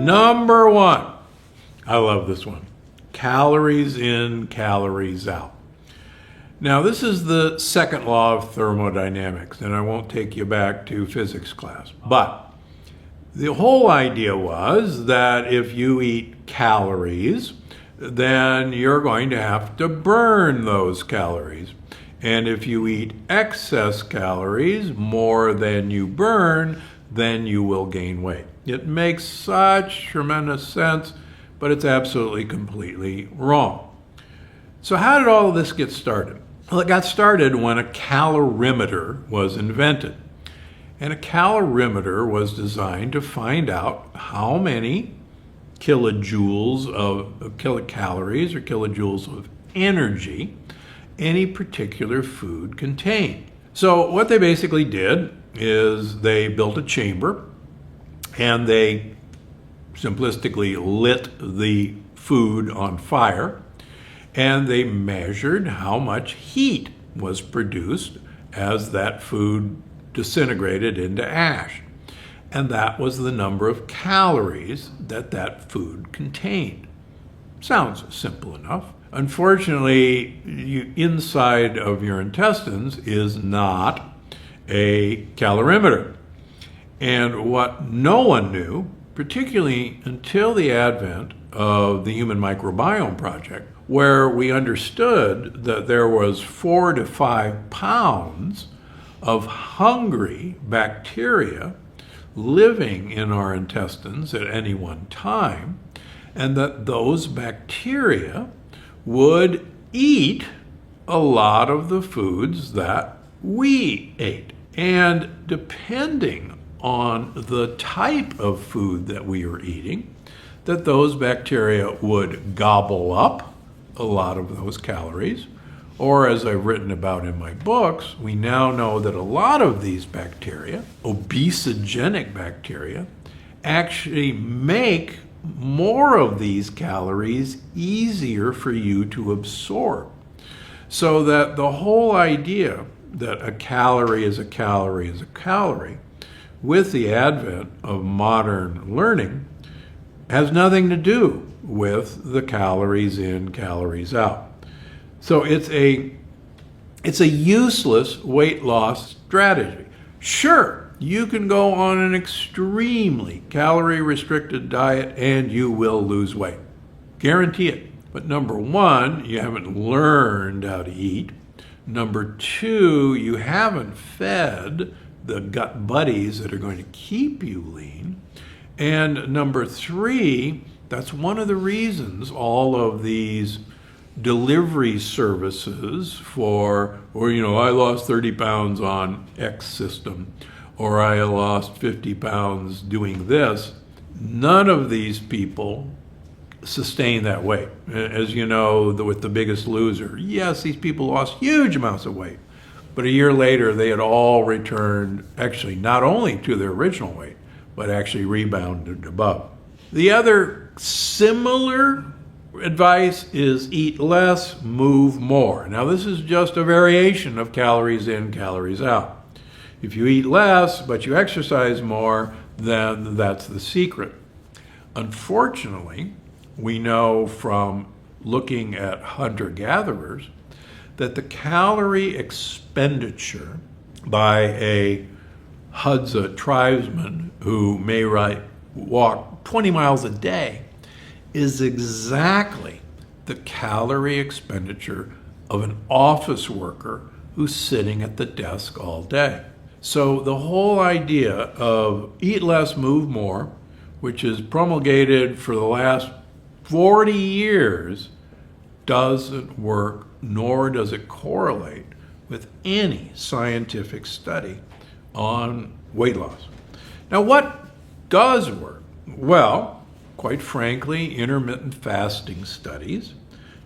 Number one, I love this one. Calories in, calories out. Now, this is the second law of thermodynamics, and I won't take you back to physics class. But the whole idea was that if you eat calories, then you're going to have to burn those calories. And if you eat excess calories, more than you burn, then you will gain weight. It makes such tremendous sense, but it's absolutely completely wrong. So how did all of this get started? Well, it got started when a calorimeter was invented. And a calorimeter was designed to find out how many kilojoules of kilocalories or kilojoules of energy any particular food contained. So what they basically did is they built a chamber and they simplistically lit the food on fire, and they measured how much heat was produced as that food disintegrated into ash. And that was the number of calories that that food contained. Sounds simple enough. Unfortunately, inside of your intestines is not a calorimeter. And what no one knew, particularly until the advent of the Human Microbiome Project, where we understood that there was 4 to 5 pounds of hungry bacteria living in our intestines at any one time, and that those bacteria would eat a lot of the foods that we ate. And depending on the type of food that we were eating, that those bacteria would gobble up a lot of those calories, or as I've written about in my books, we now know that a lot of these bacteria, obesogenic bacteria, actually make more of these calories easier for you to absorb. So that the whole idea that a calorie is a calorie is a calorie, with the advent of modern learning, has nothing to do with the calories in, calories out. So it's a useless weight loss strategy. Sure, you can go on an extremely calorie-restricted diet and you will lose weight. Guarantee it. But number one, you haven't learned how to eat. Number two, you haven't fed the gut buddies that are going to keep you lean. And number three, that's one of the reasons all of these delivery services for, I lost 30 pounds on X system, or I lost 50 pounds doing this. None of these people sustain that weight. As you know, with The Biggest Loser, yes, these people lost huge amounts of weight, but a year later they had all returned actually not only to their original weight, but actually rebounded above. The other similar advice is eat less, move more. Now this is just a variation of calories in, calories out. If you eat less, but you exercise more, then that's the secret. Unfortunately, we know from looking at hunter-gatherers that the calorie expenditure by a Hadza tribesman who may walk 20 miles a day is exactly the calorie expenditure of an office worker who's sitting at the desk all day. So the whole idea of eat less, move more, which is promulgated for the last 40 years, doesn't work, nor does it correlate with any scientific study on weight loss. Now, what does work? Well, quite frankly, intermittent fasting studies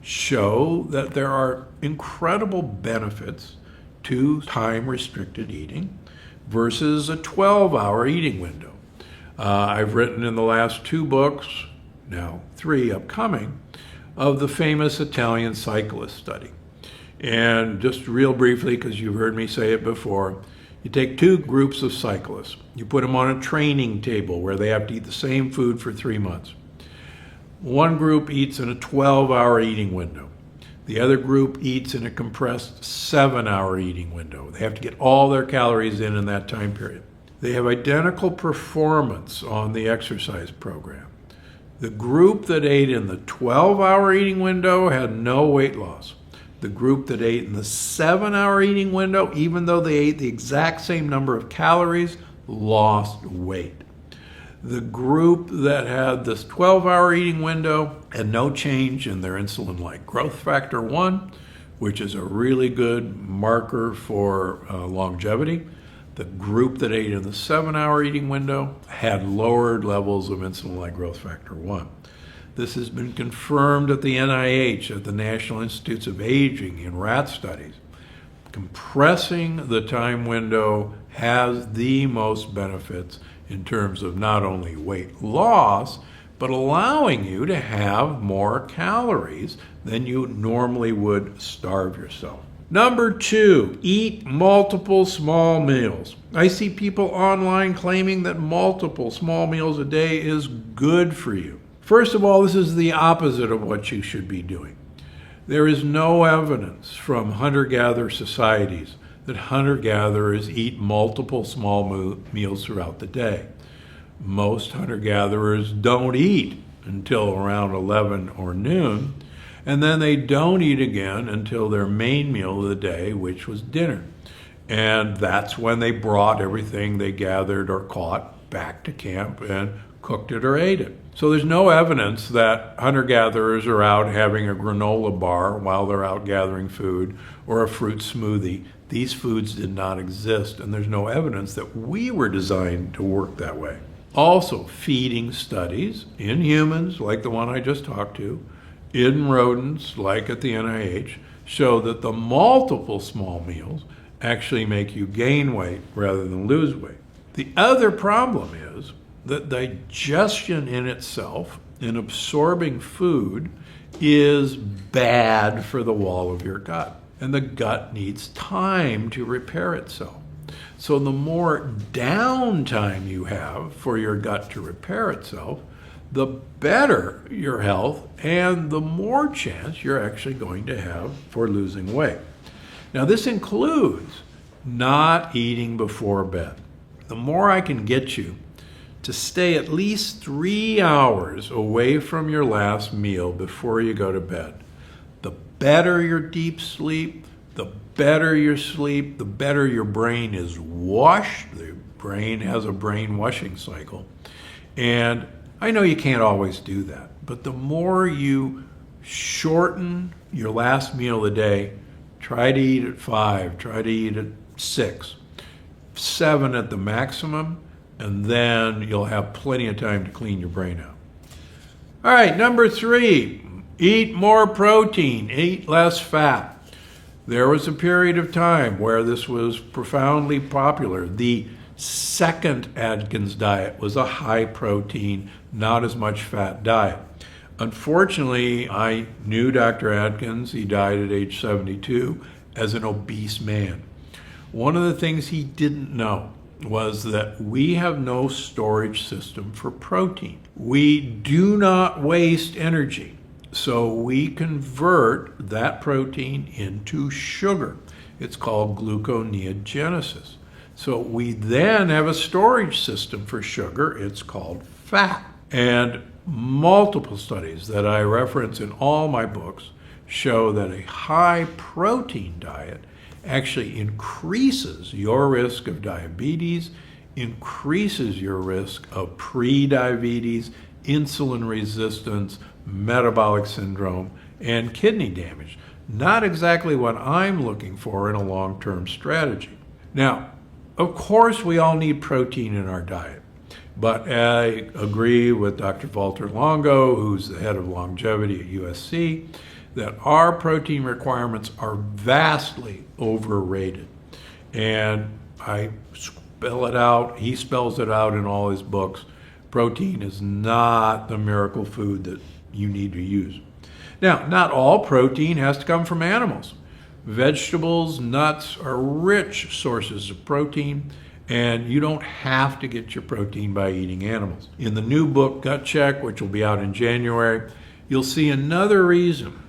show that there are incredible benefits to time-restricted eating versus a 12-hour eating window. I've written in the last 2 books, now 3 upcoming, of the famous Italian cyclist study. And just real briefly, because you've heard me say it before, You take two groups of cyclists. You put them on a training table where they have to eat the same food for 3 months. One group eats in a 12-hour eating window. The other group eats in a compressed 7-hour eating window. They have to get all their calories in that time period. They have identical performance on the exercise program. The group that ate in the 12-hour eating window had no weight loss. The group that ate in the 7-hour eating window, even though they ate the exact same number of calories, lost weight. The group that had this 12-hour eating window had no change in their insulin-like growth factor 1, which is a really good marker for longevity. The group that ate in the 7-hour eating window had lowered levels of insulin-like growth factor 1. This has been confirmed at the NIH, at the National Institutes of Aging, in rat studies. Compressing the time window has the most benefits in terms of not only weight loss, but allowing you to have more calories than you normally would starve yourself. Number 2, eat multiple small meals. I see people online claiming that multiple small meals a day is good for you. First of all, this is the opposite of what you should be doing. There is no evidence from hunter-gatherer societies that hunter-gatherers eat multiple small meals throughout the day. Most hunter-gatherers don't eat until around 11 or noon, and then they don't eat again until their main meal of the day, which was dinner. And that's when they brought everything they gathered or caught back to camp and cooked it or ate it. So there's no evidence that hunter-gatherers are out having a granola bar while they're out gathering food or a fruit smoothie. These foods did not exist, and there's no evidence that we were designed to work that way. Also, feeding studies in humans, like the one I just talked to, in rodents, like at the NIH, show that the multiple small meals actually make you gain weight rather than lose weight. The other problem is that digestion in itself, in absorbing food, is bad for the wall of your gut. And the gut needs time to repair itself. So the more downtime you have for your gut to repair itself, the better your health and the more chance you're actually going to have for losing weight. Now, this includes not eating before bed. The more I can get you to stay at least 3 hours away from your last meal before you go to bed, the better your deep sleep, the better your sleep, the better your brain is washed. The brain has a brain washing cycle. And I know you can't always do that, but the more you shorten your last meal of the day, try to eat at 5, try to eat at 6, 7 at the maximum, and then you'll have plenty of time to clean your brain out. All right, number 3, eat more protein, eat less fat. There was a period of time where this was profoundly popular. The second Atkins diet was a high protein, not as much fat diet. Unfortunately, I knew Dr. Atkins. He died at age 72 as an obese man. One of the things he didn't know was that we have no storage system for protein. We do not waste energy. So we convert that protein into sugar. It's called gluconeogenesis. So we then have a storage system for sugar. It's called fat. And multiple studies that I reference in all my books show that a high protein diet actually increases your risk of diabetes, increases your risk of pre-diabetes, insulin resistance, metabolic syndrome, and kidney damage. Not exactly what I'm looking for in a long-term strategy. Now, of course, we all need protein in our diet, but I agree with Dr. Walter Longo, who's the head of longevity at USC, that our protein requirements are vastly overrated. And I spell it out, he spells it out in all his books. Protein is not the miracle food that you need to use. Now, not all protein has to come from animals. Vegetables, nuts are rich sources of protein, and you don't have to get your protein by eating animals. In the new book, Gut Check, which will be out in January, you'll see another reason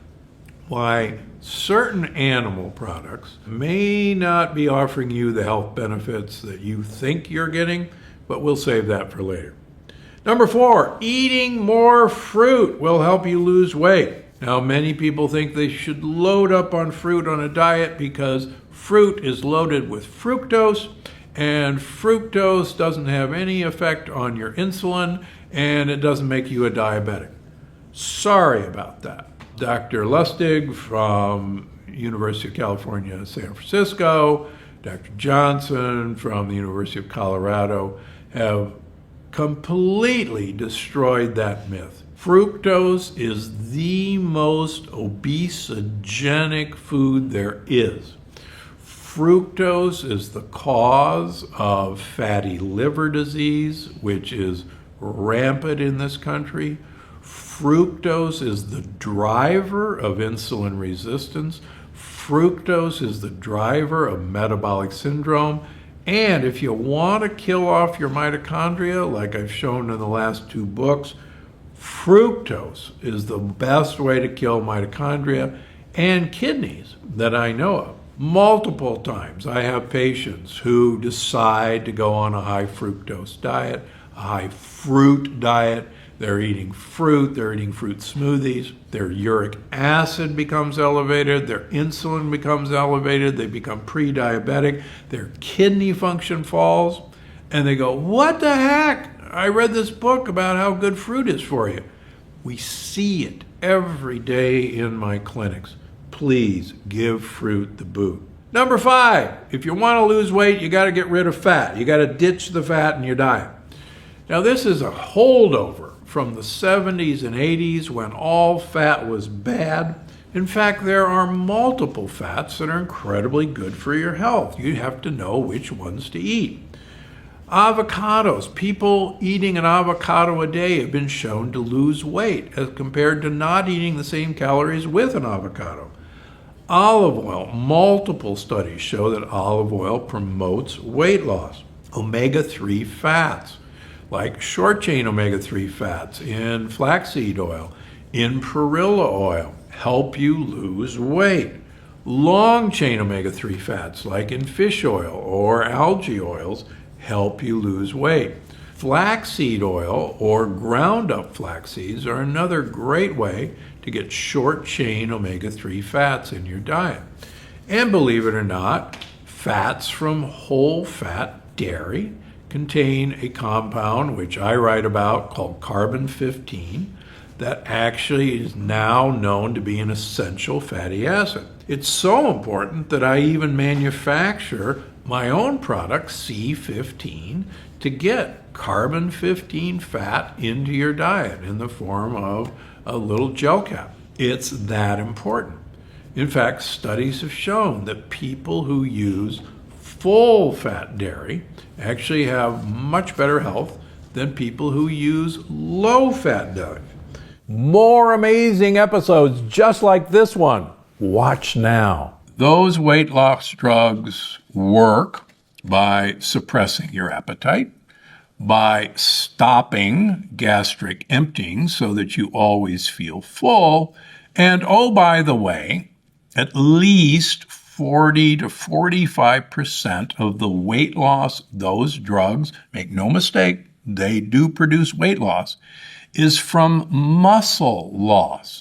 why certain animal products may not be offering you the health benefits that you think you're getting, but we'll save that for later. Number 4, eating more fruit will help you lose weight. Now, many people think they should load up on fruit on a diet because fruit is loaded with fructose, and fructose doesn't have any effect on your insulin, and it doesn't make you a diabetic. Sorry about that. Dr. Lustig from University of California, San Francisco, Dr. Johnson from the University of Colorado have completely destroyed that myth. Fructose is the most obesogenic food there is. Fructose is the cause of fatty liver disease, which is rampant in this country. Fructose is the driver of insulin resistance. Fructose is the driver of metabolic syndrome. And if you want to kill off your mitochondria, like I've shown in the last 2 books, fructose is the best way to kill mitochondria and kidneys that I know of. Multiple times I have patients who decide to go on a high fructose diet, a high fruit diet. They're eating fruit smoothies, their uric acid becomes elevated, their insulin becomes elevated, they become pre-diabetic, their kidney function falls, and they go, what the heck? I read this book about how good fruit is for you. We see it every day in my clinics. Please give fruit the boot. Number 5, if you want to lose weight, you got to get rid of fat. You got to ditch the fat in your diet. Now, this is a holdover from the 70s and 80s when all fat was bad. In fact, there are multiple fats that are incredibly good for your health. You have to know which ones to eat. Avocados. People eating an avocado a day have been shown to lose weight as compared to not eating the same calories with an avocado. Olive oil. Multiple studies show that olive oil promotes weight loss. Omega-3 fats, like short-chain omega-3 fats in flaxseed oil, in perilla oil, help you lose weight. Long-chain omega-3 fats, like in fish oil or algae oils, help you lose weight. Flaxseed oil or ground-up flax seeds are another great way to get short-chain omega-3 fats in your diet. And believe it or not, fats from whole-fat dairy contain a compound which I write about called carbon-15 that actually is now known to be an essential fatty acid. It's so important that I even manufacture my own product, C15, to get carbon-15 fat into your diet in the form of a little gel cap. It's that important. In fact, studies have shown that people who use full-fat dairy actually have much better health than people who use low-fat dairy. More amazing episodes just like this one. Watch now. Those weight loss drugs work by suppressing your appetite, by stopping gastric emptying so that you always feel full, and oh, by the way, at least 40 to 45% of the weight loss those drugs, make no mistake, they do produce weight loss, is from muscle loss.